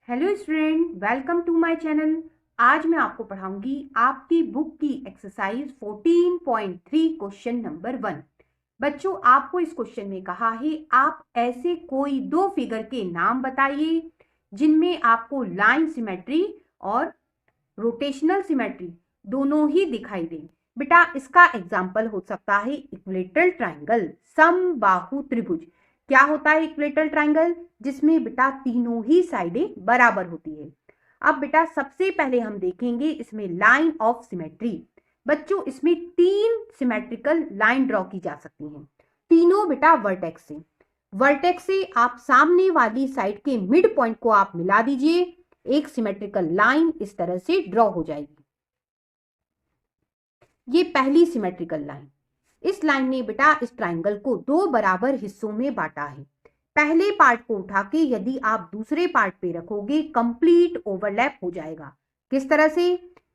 Hello student, welcome to my channel. आज मैं आपको पढ़ाऊंगी आपकी बुक की एक्सरसाइज 14.3 क्वेश्चन नंबर 1। बच्चों, आपको इस क्वेश्चन में कहा है आप ऐसे कोई दो फिगर के नाम बताइए जिनमें आपको लाइन सिमेट्री और रोटेशनल सिमेट्री दोनों ही दिखाई दे। बेटा, इसका एग्जाम्पल हो सकता है इक्विलेटरल ट्राइंगल, समबाहु त्रिभुज। क्या होता है इक्विलेटरल ट्राइंगल? जिसमें बेटा तीनों ही साइडें बराबर होती है। अब बेटा सबसे पहले हम देखेंगे इसमें लाइन ऑफ सिमेट्री। बच्चों, इसमें तीन सिमेट्रिकल लाइन ड्रॉ की जा सकती हैं, तीनों बेटा वर्टेक्स से। वर्टेक्स से आप सामने वाली साइड के मिड पॉइंट को आप मिला दीजिए, एक सिमेट्रिकल लाइन इस तरह से ड्रॉ हो जाएगी। ये पहली सिमेट्रिकल लाइन। इस लाइन ने बेटा इस ट्राइंगल को दो बराबर हिस्सों में बांटा है। पहले पार्ट को उठा के यदि आप दूसरे पार्ट पे रखोगे कंप्लीट ओवरलैप हो जाएगा। किस तरह से?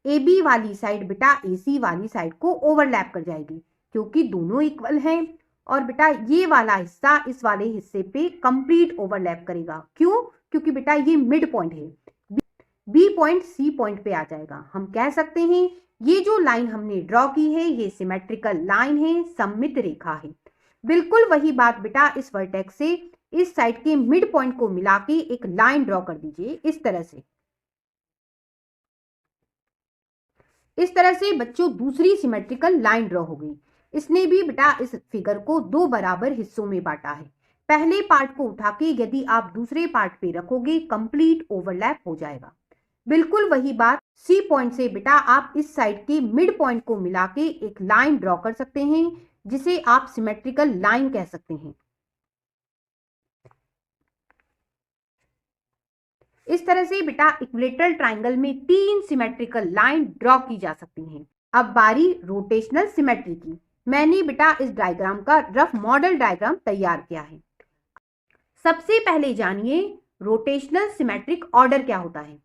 ए बी वाली साइड बेटा ए सी वाली साइड को ओवरलैप कर जाएगी, क्योंकि दोनों इक्वल हैं। और बेटा ये वाला हिस्सा इस वाले हिस्से पे कंप्लीट ओवरलैप करेगा। क्यों? क्योंकि बेटा ये मिड पॉइंट है, बी पॉइंट सी पॉइंट पे आ जाएगा। हम कह सकते हैं ये जो लाइन हमने ड्रॉ की है ये सिमेट्रिकल लाइन है, सममित रेखा है। बिल्कुल वही बात बेटा इस वर्टेक्स से इस साइड के मिड पॉइंट को मिला के एक लाइन ड्रॉ कर दीजिए इस तरह से। इस तरह से बच्चों दूसरी सिमेट्रिकल लाइन ड्रॉ हो गई। इसने भी बेटा इस फिगर को दो बराबर हिस्सों में बांटा है। पहले पार्ट को उठा के यदि आप दूसरे पार्ट पे रखोगे कंप्लीट ओवरलैप हो जाएगा। बिल्कुल वही बात सी पॉइंट से बेटा आप इस साइड के मिड पॉइंट को मिला के एक लाइन ड्रॉ कर सकते हैं, जिसे आप सिमेट्रिकल लाइन कह सकते हैं। इस तरह से बेटा इक्विलेटरल ट्राइंगल में तीन सिमेट्रिकल लाइन ड्रॉ की जा सकती हैं। अब बारी रोटेशनल सिमेट्री की। मैंने बेटा इस डायग्राम का रफ मॉडल डायग्राम तैयार किया है। सबसे पहले जानिए रोटेशनल सिमेट्रिक ऑर्डर क्या होता है।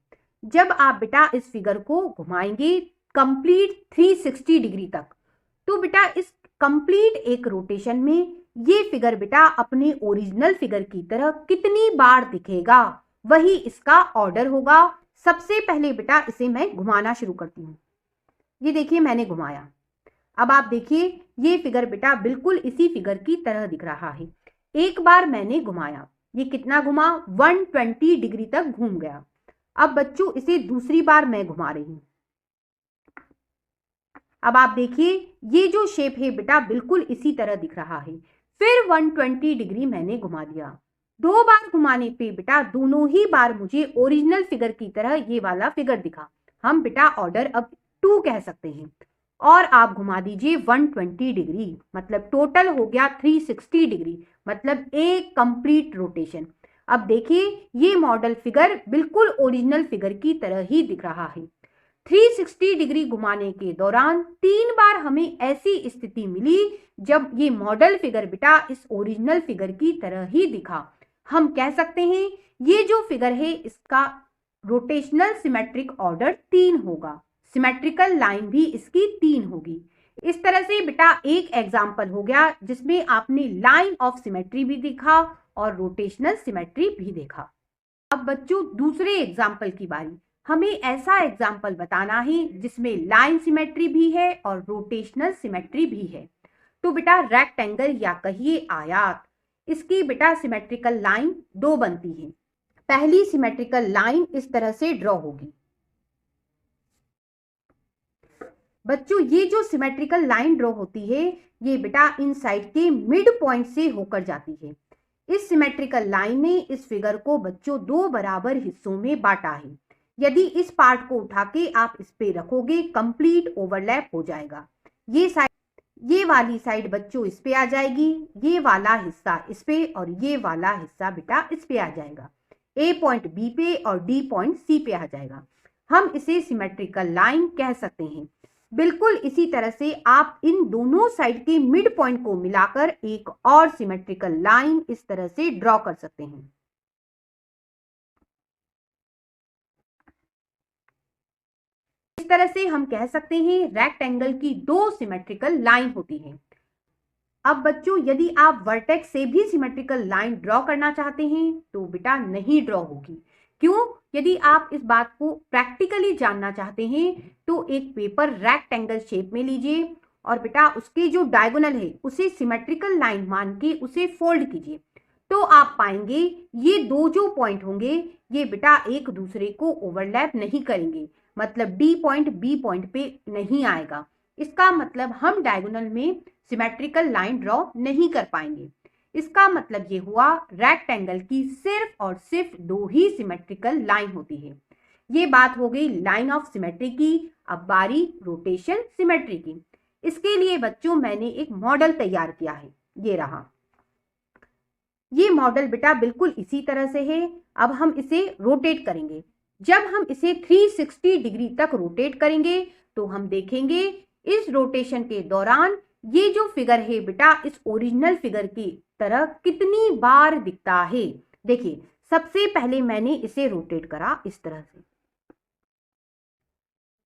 जब आप बेटा इस फिगर को घुमाएंगे कंप्लीट 360 डिग्री तक, तो बेटा इस कंप्लीट एक रोटेशन में ये फिगर बेटा अपने ओरिजिनल फिगर की तरह कितनी बार दिखेगा, वही इसका ऑर्डर होगा। सबसे पहले बेटा इसे मैं घुमाना शुरू करती हूँ। ये देखिए मैंने घुमाया। अब आप देखिए ये फिगर बेटा बिल्कुल इसी फिगर की तरह दिख रहा है। एक बार मैंने घुमाया, ये कितना घुमा? 120 डिग्री तक घूम गया। अब बच्चों इसे दूसरी बार मैं घुमा रही हूं। अब आप देखिए ये जो शेप है बेटा बिल्कुल इसी तरह दिख रहा है। फिर 120 डिग्री मैंने घुमा दिया। दो बार घुमाने पे बेटा दोनों ही बार मुझे ओरिजिनल फिगर की तरह ये वाला फिगर दिखा। हम बेटा ऑर्डर अब 2 कह सकते हैं। और आप घुमा दीजिए 120 डिग्री, मतलब टोटल हो गया 360 डिग्री, मतलब एक कंप्लीट रोटेशन। अब देखिए ये मॉडल फिगर बिल्कुल ओरिजिनल फिगर की तरह ही दिख रहा है। 360 डिग्री घुमाने के दौरान 3 बार हमें ऐसी स्थिति मिली जब ये मॉडल फिगर बेटा इस ओरिजिनल फिगर की तरह ही दिखा। हम कह सकते हैं ये जो फिगर है इसका रोटेशनल सिमेट्रिक ऑर्डर 3 होगा, सिमेट्रिकल लाइन भी इसकी 3 होगी। इस तरह से बेटा एक एग्जाम्पल हो गया जिसमें आपने लाइन ऑफ सिमेट्री भी देखा और रोटेशनल सिमेट्री भी देखा। अब बच्चों दूसरे एग्जाम्पल की बारी। हमें ऐसा एग्जाम्पल बताना है जिसमें लाइन सिमेट्री भी है और रोटेशनल सिमेट्री भी है। तो बेटा रेक्टेंगल या कहिए आयत, इसकी बेटा सिमेट्रिकल लाइन 2 बनती है। पहली सिमेट्रिकल लाइन इस तरह से ड्रॉ होगी। बच्चों ये जो सिमेट्रिकल लाइन ड्रॉ होती है ये बेटा इन साइड के मिड पॉइंट से होकर जाती है। इस सिमेट्रिकल लाइन ने इस फिगर को बच्चों दो बराबर हिस्सों में बांटा है। यदि इस पार्ट को उठा के आप इस पे रखोगे कंप्लीट ओवरलैप हो जाएगा। ये वाली साइड बच्चों इस पे आ जाएगी, ये वाला हिस्सा इस पे और ये वाला हिस्सा बेटा इस पे आ जाएगा। ए पॉइंट बी पे और डी पॉइंट सी पे आ जाएगा। हम इसे सिमेट्रिकल लाइन कह सकते हैं। बिल्कुल इसी तरह से आप इन दोनों साइड के मिड पॉइंट को मिलाकर एक और सिमेट्रिकल लाइन इस तरह से ड्रॉ कर सकते हैं। इस तरह से हम कह सकते हैं रेक्टेंगल की 2 सिमेट्रिकल लाइन होती हैं। अब बच्चों यदि आप वर्टेक्स से भी सिमेट्रिकल लाइन ड्रॉ करना चाहते हैं तो बेटा नहीं ड्रॉ होगी, क्यों? यदि आप इस बात को प्रैक्टिकली जानना चाहते हैं तो एक पेपर रेक्टेंगल शेप में लीजिए और बेटा उसके जो डायगोनल है उसे सिमेट्रिकल लाइन मान के उसे फोल्ड कीजिए, तो आप पाएंगे ये दो जो पॉइंट होंगे ये बेटा एक दूसरे को ओवरलैप नहीं करेंगे, मतलब डी पॉइंट बी पॉइंट पे नहीं आएगा। इसका मतलब हम डायगोनल में सिमेट्रिकल लाइन ड्रॉ नहीं कर पाएंगे। इसका मतलब ये हुआ रेक्टेंगल की सिर्फ और सिर्फ दो ही सिमेट्रिकल लाइन होती है। ये बात हो गई लाइन ऑफ सिमेट्री की। अब बारी रोटेशन सिमेट्री की। इसके लिए बच्चों मैंने एक मॉडल तैयार किया है, ये रहा। ये मॉडल बेटा बिल्कुल इसी तरह से है। अब हम इसे रोटेट करेंगे। जब हम इसे 360 डिग्री तक रोटेट करेंगे तो हम देखेंगे इस रोटेशन के दौरान ये जो फिगर है बेटा इस ओरिजिनल फिगर की तरह कितनी बार दिखता है। देखिए सबसे पहले मैंने इसे रोटेट करा इस तरह से,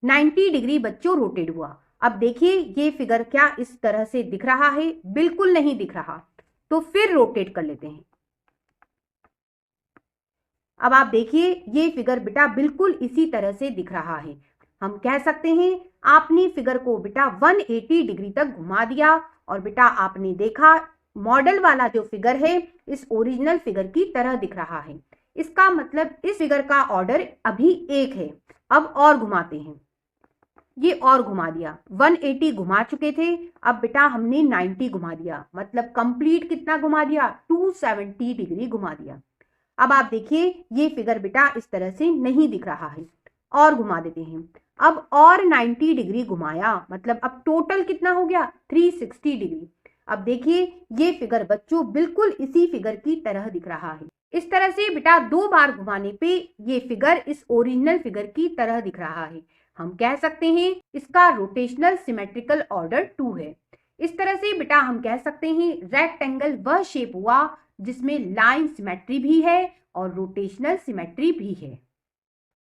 90 डिग्री बच्चों रोटेट हुआ। अब देखिए ये फिगर क्या इस तरह से दिख रहा है? बिल्कुल नहीं दिख रहा। तो फिर रोटेट कर लेते हैं। अब आप देखिए ये फिगर बेटा बिल्कुल इसी तरह से दिख रहा है। हम कह सकते हैं आपने फिगर को बेटा 180 डिग्री तक घुमा दिया और बेटा आपने देखा मॉडल वाला जो फिगर है इस ओरिजिनल फिगर की तरह दिख रहा है। इसका मतलब इस फिगर का ऑर्डर अभी एक है। अब और घुमाते हैं, ये और घुमा दिया, 180 घुमा चुके थे, अब बेटा हमने 90 घुमा दिया, मतलब कंप्लीट कितना घुमा दिया? 270 डिग्री घुमा दिया। अब आप देखिए ये फिगर बेटा इस तरह से नहीं दिख रहा है, और घुमा देते हैं। अब और 90 डिग्री घुमाया, मतलब अब टोटल कितना हो गया? 360 डिग्री। अब देखिए ये फिगर बच्चों बिल्कुल इसी फिगर की तरह दिख रहा है। इस तरह से बेटा दो बार घुमाने पे ये फिगर इस ओरिजिनल फिगर की तरह दिख रहा है। हम कह सकते हैं इसका रोटेशनल सिमेट्रिकल ऑर्डर 2 है। इस तरह से बेटा हम कह सकते हैं रेक्टेंगल वह शेप हुआ जिसमें लाइन सिमेट्री भी है और रोटेशनल सिमेट्री भी है।